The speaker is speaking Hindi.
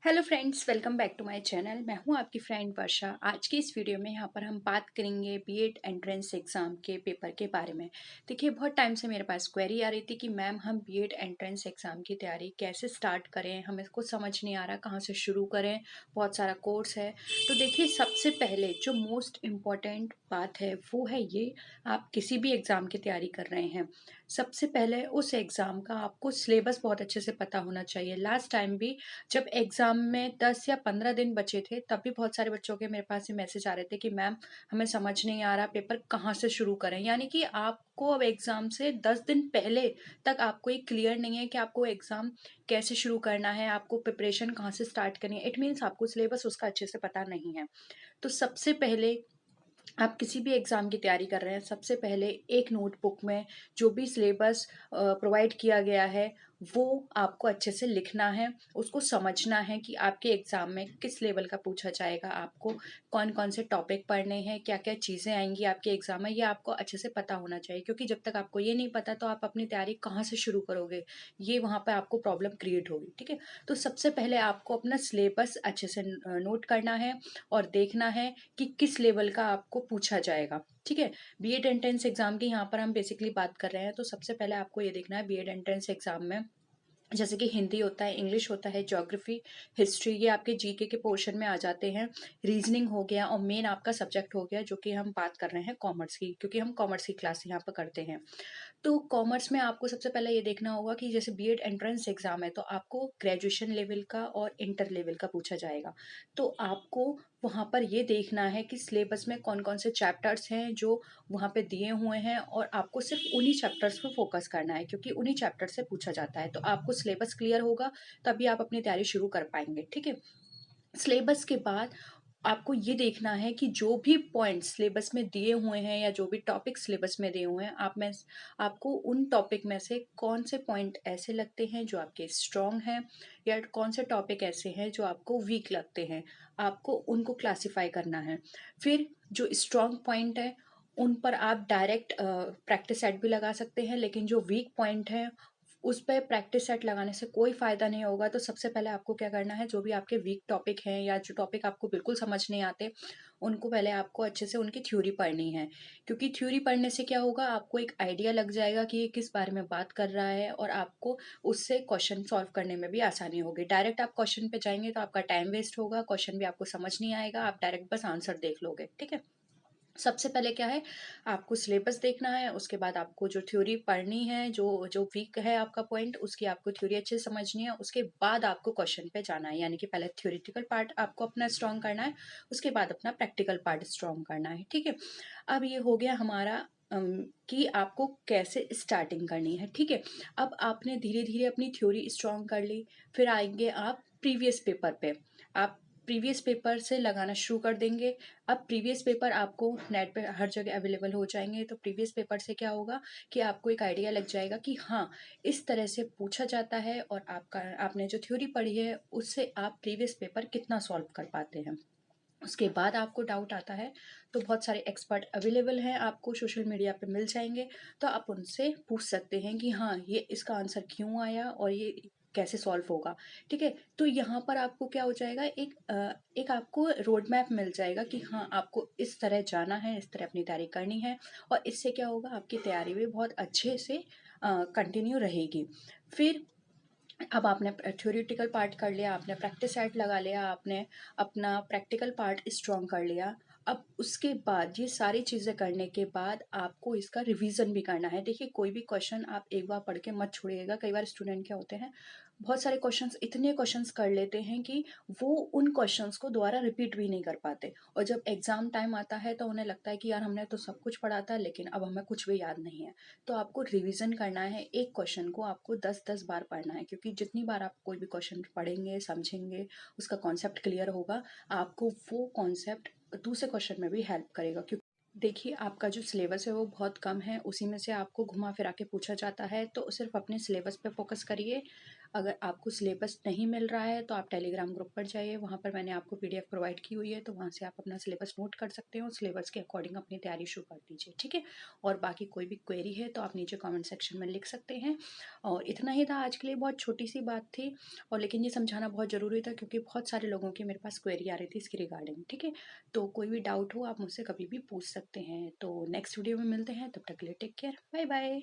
Hello friends, welcome back to my channel. मैं हूं आपकी फ्रेंड वर्षा। आज की इस वीडियो में यहां पर हम बात करेंगे बीएड एंट्रेंस एग्ज़ाम के पेपर के बारे में। देखिए, बहुत टाइम से मेरे पास क्वेरी आ रही थी कि मैम हम बीएड एंट्रेंस एग्ज़ाम की तैयारी कैसे स्टार्ट करें, हमें कुछ समझ नहीं आ रहा कहाँ से शुरू करें, बहुत सारा कोर्स है। तो देखिए, सबसे पहले जो मोस्ट इम्पॉर्टेंट बात है वो है ये, आप किसी भी एग्ज़ाम की तैयारी कर रहे हैं, सबसे पहले उस एग्ज़ाम का आपको सिलेबस बहुत अच्छे से पता होना चाहिए। लास्ट टाइम भी जब एग्ज़ाम में 10 या 15 दिन बचे थे, तब भी बहुत सारे बच्चों के मेरे पास ये मैसेज आ रहे थे कि मैम हमें समझ नहीं आ रहा, पेपर कहाँ से शुरू करें। यानी कि आपको अब एग्ज़ाम से 10 दिन पहले तक आपको ये क्लियर नहीं है कि आपको एग्ज़ाम कैसे शुरू करना है, आपको प्रिपरेशन कहाँ से स्टार्ट करनी है। इट मीन्स आपको सिलेबस उसका अच्छे से पता नहीं है। तो सबसे पहले आप किसी भी एग्ज़ाम की तैयारी कर रहे हैं, सबसे पहले एक नोटबुक में जो भी सिलेबस प्रोवाइड किया गया है, वो आपको अच्छे से लिखना है, उसको समझना है कि आपके एग्ज़ाम में किस लेवल का पूछा जाएगा, आपको कौन-कौन से टॉपिक पढ़ने हैं, क्या-क्या चीज़ें आएँगी आपके एग्ज़ाम में, ये आपको अच्छे से पता होना चाहिए। क्योंकि जब तक आपको ये नहीं पता, तो आप अपनी तैयारी कहाँ से शुरू करोगे? ये वहाँ पे आपको प्रॉब्लम क्रिएट होगी, ठीक है? तो सबसे पहले आपको अपना सिलेबस अच्छे से नोट करना है और देखना है कि किस लेवल का आपको पूछा जाएगा, ठीक है? बीएड एंट्रेंस एग्ज़ाम की यहाँ पर हम बेसिकली बात कर रहे हैं, तो सबसे पहले आपको ये देखना है बीएड एंट्रेंस एग्ज़ाम में जैसे कि हिंदी होता है, इंग्लिश होता है, ज्योग्राफी, हिस्ट्री, ये आपके जीके के पोर्शन में आ जाते हैं। रीजनिंग हो गया और मेन आपका सब्जेक्ट हो गया जो कि हम बात कर रहे हैं कॉमर्स की, क्योंकि हम कॉमर्स की क्लास यहाँ पर करते हैं। तो कॉमर्स में आपको सबसे पहले ये देखना होगा कि जैसे बीएड एंट्रेंस एग्ज़ाम है, तो आपको ग्रेजुएशन लेवल का और इंटर लेवल का पूछा जाएगा। तो आपको वहाँ पर ये देखना है कि सिलेबस में कौन-कौन से चैप्टर्स हैं जो वहाँ पे दिए हुए हैं, और आपको सिर्फ़ उन्हीं चैप्टर्स पे फ़ोकस करना है, क्योंकि उन्हीं चैप्टर से पूछा जाता है। तो आपको सिलेबस क्लियर होगा, तभी आप अपनी तैयारी शुरू कर पाएँगे, ठीक है? सिलेबस के बाद आपको ये देखना है कि जो भी पॉइंट्स सिलेबस में दिए हुए हैं या जो भी टॉपिक सिलेबस में दिए हुए हैं, आपको उन टॉपिक में से कौन से पॉइंट ऐसे लगते हैं जो आपके स्ट्रॉन्ग हैं, या कौन से टॉपिक ऐसे हैं जो आपको वीक लगते हैं, आपको उनको क्लासिफाई करना है। फिर जो स्ट्रॉन्ग पॉइंट है, उन पर आप डायरेक्ट प्रैक्टिस सेट भी लगा सकते हैं, लेकिन जो वीक पॉइंट है उस पे प्रैक्टिस सेट लगाने से कोई फ़ायदा नहीं होगा। तो सबसे पहले आपको क्या करना है, जो भी आपके वीक टॉपिक हैं या जो टॉपिक आपको बिल्कुल समझ नहीं आते, उनको पहले आपको अच्छे से उनकी थ्योरी पढ़नी है। क्योंकि थ्योरी पढ़ने से क्या होगा, आपको एक आइडिया लग जाएगा कि ये किस बारे में बात कर रहा है, और आपको उससे क्वेश्चन सॉल्व करने में भी आसानी होगी। डायरेक्ट आप क्वेश्चन पे जाएँगे तो आपका टाइम वेस्ट होगा, क्वेश्चन भी आपको समझ नहीं आएगा, आप डायरेक्ट बस आंसर देख लोगे, ठीक है? सबसे पहले क्या है, आपको सिलेबस देखना है, उसके बाद आपको जो थ्योरी पढ़नी है, जो जो वीक है आपका पॉइंट, उसकी आपको थ्योरी अच्छे से समझनी है, उसके बाद आपको क्वेश्चन पे जाना है। यानी कि पहले थ्योरेटिकल पार्ट आपको अपना स्ट्रॉन्ग करना है, उसके बाद अपना प्रैक्टिकल पार्ट स्ट्रॉन्ग करना है, ठीक है? अब ये हो गया हमारा कि आपको कैसे स्टार्टिंग करनी है, ठीक है? अब आपने धीरे-धीरे अपनी थ्योरी स्ट्रॉन्ग कर ली, फिर आएँगे आप प्रीवियस पेपर पे। आप प्रीवियस पेपर से लगाना शुरू कर देंगे। अब प्रीवियस पेपर आपको नेट पे हर जगह अवेलेबल हो जाएँगे, तो प्रीवियस पेपर से क्या होगा कि आपको एक आइडिया लग जाएगा कि हाँ, इस तरह से पूछा जाता है, और आपने जो थ्योरी पढ़ी है, उससे आप प्रीवियस पेपर कितना सॉल्व कर पाते हैं। उसके बाद आपको डाउट आता है, तो बहुत सारे एक्सपर्ट अवेलेबल हैं, आपको सोशल मीडिया पे मिल जाएँगे, तो आप उनसे पूछ सकते हैं कि हाँ, ये इसका आंसर क्यों आया और ये कैसे सॉल्व होगा, ठीक है? तो यहाँ पर आपको क्या हो जाएगा, एक आपको रोड मैप मिल जाएगा कि हाँ, आपको इस तरह जाना है, इस तरह अपनी तैयारी करनी है, और इससे क्या होगा, आपकी तैयारी भी बहुत अच्छे से कंटिन्यू रहेगी। फिर अब आपने थ्योरेटिकल पार्ट कर लिया, आपने प्रैक्टिस सेट लगा लिया, आपने अपना प्रैक्टिकल पार्ट स्ट्रॉन्ग कर लिया। अब उसके बाद ये सारी चीज़ें करने के बाद आपको इसका रिवीजन भी करना है। देखिए, कोई भी क्वेश्चन आप एक बार पढ़ के मत छोड़िएगा। कई बार स्टूडेंट क्या होते हैं, बहुत सारे क्वेश्चंस, इतने क्वेश्चंस कर लेते हैं कि वो उन क्वेश्चंस को दोबारा रिपीट भी नहीं कर पाते, और जब एग्ज़ाम टाइम आता है तो उन्हें लगता है कि यार हमने तो सब कुछ पढ़ा था, लेकिन अब हमें कुछ भी याद नहीं है। तो आपको रिवीजन करना है, एक क्वेश्चन को आपको 10-10 बार पढ़ना है, क्योंकि जितनी बार आप कोई भी क्वेश्चन पढ़ेंगे, समझेंगे, उसका कॉन्सेप्ट क्लियर होगा, आपको वो कॉन्सेप्ट दूसरे क्वेश्चन में भी हेल्प करेगा। क्योंकि देखिए, आपका जो सिलेबस है वो बहुत कम है, उसी में से आपको घुमा फिरा के पूछा जाता है, तो सिर्फ अपने सिलेबस पे फोकस करिए। अगर आपको सिलेबस नहीं मिल रहा है तो आप टेलीग्राम ग्रुप पर जाइए, वहाँ पर मैंने आपको पीडीएफ प्रोवाइड की हुई है, तो वहाँ से आप अपना सिलेबस नोट कर सकते हो, सिलेबस के अकॉर्डिंग अपनी तैयारी शुरू कर दीजिए, ठीक है। और बाकी कोई भी क्वेरी है तो आप नीचे कमेंट सेक्शन में लिख सकते हैं। और इतना ही था आज के लिए, बहुत छोटी सी बात थी, और लेकिन ये समझाना बहुत ज़रूरी था क्योंकि बहुत सारे लोगों की मेरे पास क्वेरी आ रही थी इसके रिगार्डिंग, ठीक है। तो कोई भी डाउट हो आप मुझसे कभी भी पूछ सकते हैं। तो नेक्स्ट वीडियो में मिलते हैं, तब तक के लिए टेक केयर, बाय बाय।